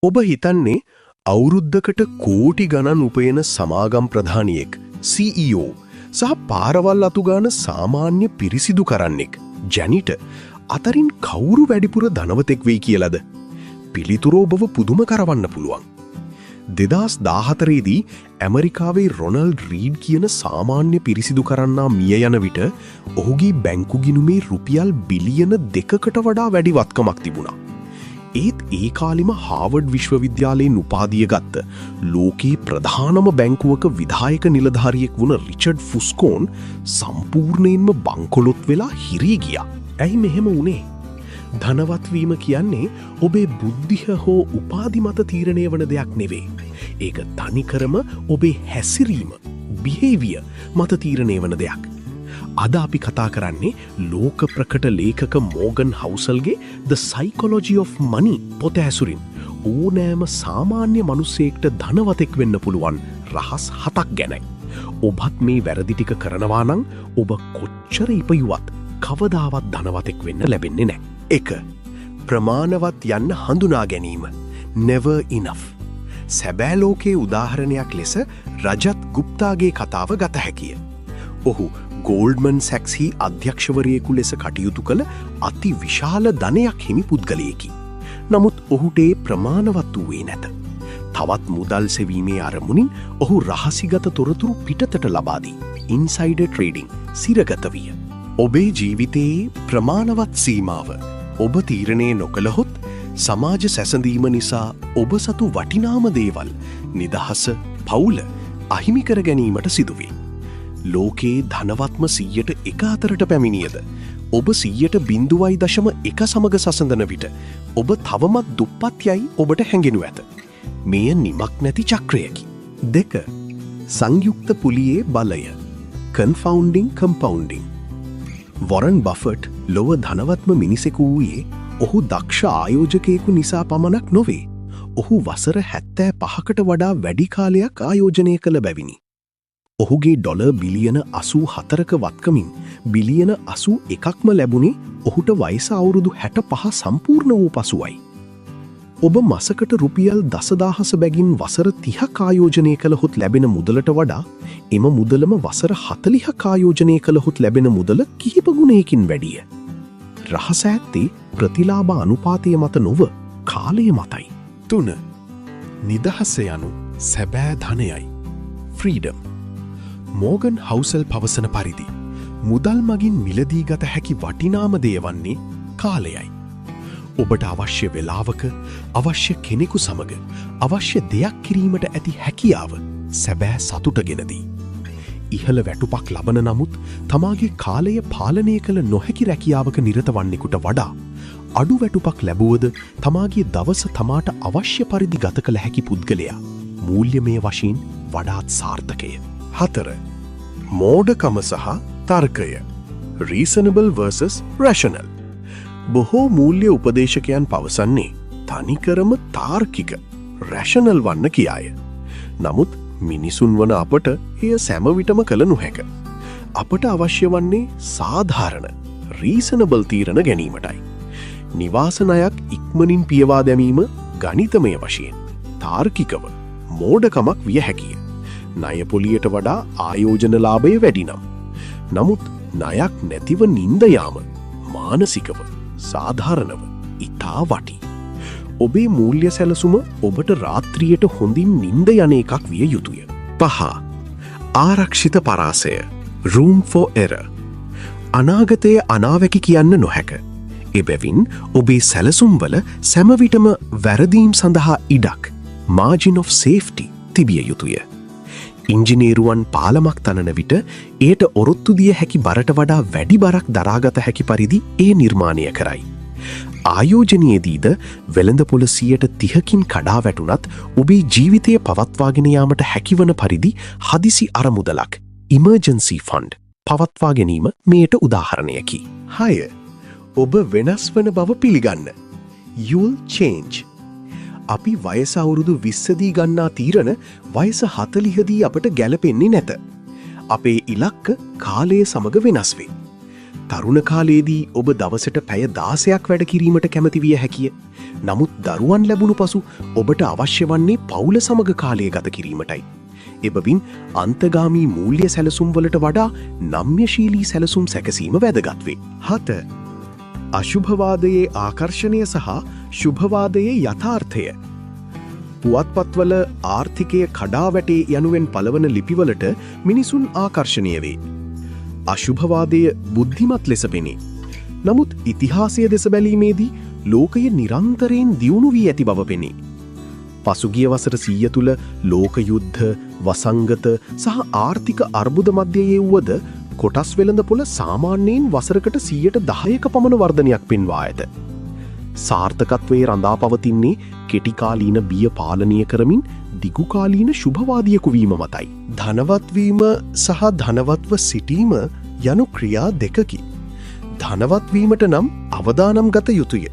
ඔබ හිතන්නේ අවුරුද්දකට කෝටි ගණන් උපයන සමාගම් ප්‍රධානියෙක් CEO සහ පාරවල් අතුගාන සාමාන්‍ය පිරිසිදු කරන්නෙක් ජැනිට අතරින් කවුරු වැඩිපුර ධනවතෙක් වෙයි කියලාද? පිළිතුර ඔබව පුදුම කරවන්න පුළුවන්. 2014දී ඇමරිකාවේ රොනල්ඩ් රීඩ් කියන සාමාන්‍ය පිරිසිදු කරන්නා මිය යන විට ඔහුගේ බැංකු ගිණුමේ රුපියල් බිලියන 2කට වඩා වැඩි වත්කමක් තිබුණා. ඒත් ඒ කාලෙම හාවර්ඩ් විශ්වවිද්‍යාලයෙන් උපාධිය ගත්ත ලෝකේ ප්‍රධානම බැංකුවක විධායක නිලධාරියෙක් වුණ රිචඩ් ෆුස්කෝන් සම්පූර්ණයෙන්ම බංකොලොත් වෙලා හිරී ගියා. ඇයි මෙහෙම වුණේ? ධනවත් වීම කියන්නේ ඔබේ බුද්ධිය හෝ උපාධි මත තීරණය වන දෙයක් නෙවෙයි. ඒක තනිකරම ඔබේ හැසිරීම, behavior මත තීරණය වන දෙයක්. අද අපි කතා කරන්නේ ලෝක ප්‍රකට ලේඛක Morgan හවුසල්ගේ The Psychology of Money පොත ඇසුරින් ඕනෑම සාමාන්‍ය මිනිසෙක්ට ධනවතෙක් වෙන්න පුළුවන් රහස් 7ක් ගැනයි. ඔබත් මේ වැරදි ටික කරනවා නම් ඔබ කොච්චර ඉපයුවත් කවදාවත් ධනවතෙක් වෙන්න ලැබෙන්නේ නැහැ. 1. ප්‍රමාණවත් යන්න හඳුනා ගැනීම. Never enough. සැබෑ ලෝකයේ උදාහරණයක් ලෙස රජත් ගුප්තාගේ කතාව ගත හැකිය. ඔහු ගෝල්ඩ්මන් සැක්ස්හි අධ්‍යක්ෂවරයෙකු ලෙස කටයුතු කළ අති විශාල ධනයක් හිමි පුද්ගලයෙකි. නමුත් ඔහුට ඒ ප්‍රමාණවත් වූයේ නැත. තවත් මුදල් සෙවීමේ අරමුණින් ඔහු රහසිගත තොරතුරු පිටතට ලබා දී ඉන්සයිඩර් ට්‍රේඩින් සිරගත විය. ඔබේ ජීවිතයේ ප්‍රමාණවත් සීමාව ඔබ තීරණය නොකළහොත් සමාජ සැසඳීම නිසා ඔබ සතු වටිනාම දේවල් නිදහස, පවුල අහිමි කර ගැනීමට සිදුවේ. ලෝකයේ ධනවත්ම 100ට 1 අතරට පැමිණියද ඔබ 0.1 සමග සසඳන විට ඔබ තවමත් දුප්පත් යයි ඔබට හැඟෙනු ඇත. මෙය නිමක් නැති චක්‍රයකි. 2. සංයුක්ත පුලියේ බලය. Confounding compounding. වොරන් බෆට් ලොව ධනවත්ම මිනිසෙකු වූයේ ඔහු දක්ෂ ආයෝජකයෙකු නිසා පමණක් නොවේ. ඔහු වසර 75කට වඩා වැඩි කාලයක් ආයෝජනය කළ බැවිනි. ඔහුගේ ඩොලර් බිලියන 84ක වත්කමින් බිලියන 81ක්ම ලැබුණේ ඔහුට වයස අවුරුදු 65 සම්පූර්ණ වූ පසුවයි. ඔබ මසකට රුපියල් 10,000 බැගින් වසර 30ක් ආයෝජනය කළහොත් ලැබෙන මුදලට වඩා එම මුදලම වසර 40ක් ආයෝජනය කළහොත් ලැබෙන මුදල කිහිප ගුණයකින් වැඩිය. රහස ඇත්තේ ප්‍රතිලාභ අනුපාතය මත නොව කාලය මතයි. 3. නිදහස යනු සැබෑ ධනයයි. ෆ්‍රීඩම්. මෝගන් හවුසල් පවසන පරිදි මුදල් මගින් මිලදී ගත හැකි වටිනාම දේ වන්නේ කාලයයි. ඔබට අවශ්‍ය වෙලාවක අවශ්‍ය කෙනෙකු සමග අවශ්‍ය දෙයක් කිරීමට ඇති හැකියාව සැබෑ සතුට ගෙනදී. ඉහළ වැටුපක් ලබන නමුත් තමාගේ කාලය පාලනය කළ නොහැකි රැකියාවක නිරත වන්නෙකුට වඩා අඩු වැටුපක් ලැබුවද තමාගේ දවස තමාට අවශ්‍ය පරිදි ගත කළ හැකි පුද්ගලයා මූල්‍යමය වශයෙන් වඩාත් සාර්ථකය. 4. මෝඩකම සහ තර්කය. Reasonable versus rational. බොහෝ මූල්‍ය උපදේශකයන් පවසන්නේ තනිකරම තාර්කික රැෂනල් වන්න කියාය. නමුත් මිනිසුන් වන අපට එය සැමවිටම කළ නොහැක. අපට අවශ්‍ය වන්නේ සාධාරණ රීසනබල් තීරණ ගැනීමටයි. නිවාසනයක් ඉක්මනින් පියවා දැමීම ගණිතමය වශයෙන් තාර්කිකව මෝඩකමක් විය හැකිය. ණයපොලියට වඩා ආයෝජන ලාභය වැඩි නම්. නමුත් ණයක් නැතිව නින්ද යාම මානසිකව සාධාරණව ඉතා වටි. ඔබේ මූල්‍ය සැලසුම ඔබට රාත්‍රියට හොඳින් නින්ද යන එකක් විය යුතුය. 5. ආරක්ෂිත පරාසය. Room for error. අනාගතය අනාවැකි කියන්න නොහැක. එබැවින් ඔබේ සැලසුම්වල සැමවිටම වැරදීම් සඳහා ඉඩක් margin of safety තිබිය යුතුය. ඉංජිනේරුවන් පාලමක් තනන විට එයට ඔරොත්තු දිය හැකි බරට වඩා වැඩි බරක් දරාගත හැකි පරිදි ඒ නිර්මාණය කරයි. ආයෝජනයේදීද වෙළඳපොළ 30%කින් කඩා වැටුණත් ඔබේ ජීවිතය පවත්වාගෙන යාමට හැකිවන පරිදි හදිසි අරමුදලක් emergency fund පවත්වා ගැනීම මෙයට උදාහරණයකි. 6. ඔබ වෙනස් වන බව පිළිගන්න. You'll change. අපි වයස අවුරුදු 20දී ගන්නා තීරණ වයස 40දී අපට ගැලපෙන්නේ නැත. අපේ ඉලක්ක කාලය සමග වෙනස් වේ. තරුණ කාලයේදී ඔබ දවසට පැය 16ක් වැඩ කිරීමට කැමති විය හැකිය. නමුත් දරුවන් ලැබුණු පසු ඔබට අවශ්‍ය වන්නේ පවුල සමග කාලය ගත කිරීමටයි. එබැවින් අන්තගාමී මූල්‍ය සැලසුම් වලට වඩා නම්‍යශීලී සැලසුම් සැකසීම වැදගත් වේ. 7. අශුභවාදයේ ආකර්ෂණය සහ ශුභවාදයේ යථාර්ථය. පුවත්පත්වල ආර්ථිකය කඩා වැටේ යනුවෙන් පළවන ලිපිවලට මිනිසුන් ආකර්ෂණය වේ. අශුභවාදය බුද්ධිමත් ලෙස පෙනේ. නමුත් ඉතිහාසය දෙස බැලීමේදී ලෝකය නිරන්තරයෙන් දියුණු වී ඇති බව පෙනේ. පසුගිය වසර 100 තුළ ලෝක යුද්ධ, වසංගත සහ ආර්ථික අර්බුද මැදයේ වුවද කොටස් වෙළඳපොළ සාමාන්‍යයෙන් වසරකට 10%ක පමණ වර්ධනයක් පෙන්වා ඇත. සාර්ථකත්වයේ රඳා පවතින්නේ කෙටිකාලීන බිය පාලනය කරමින් දිගුකාලීන ශුභවාදියෙකු වීම මතයි. ධනවත්වීම සහ ධනවත්ව සිටීම යනු ක්‍රියා දෙකකි. ධනවත්වීමට නම් අවදානම් ගත යුතුය.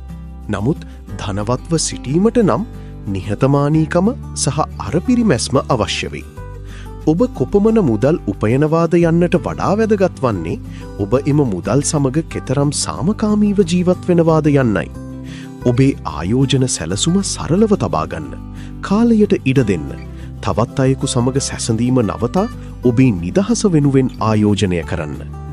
නමුත් ධනවත්ව සිටීමට නම් නිහතමානීකම සහ අරපිරිමැස්ම අවශ්‍ය වේ. ඔබ කොපමණ මුදල් උපයනවාද යන්නට වඩා වැදගත් වන්නේ ඔබ එම මුදල් සමග කෙතරම් සාමකාමීව ජීවත් වෙනවාද යන්නයි. ඔබේ ආයෝජන සැලසුම සරලව තබාගන්න, කාලයට ඉඩ දෙන්න, තවත් අයෙකු සමග සැසඳීම නවතා ඔබේ නිදහස වෙනුවෙන් ආයෝජනය කරන්න.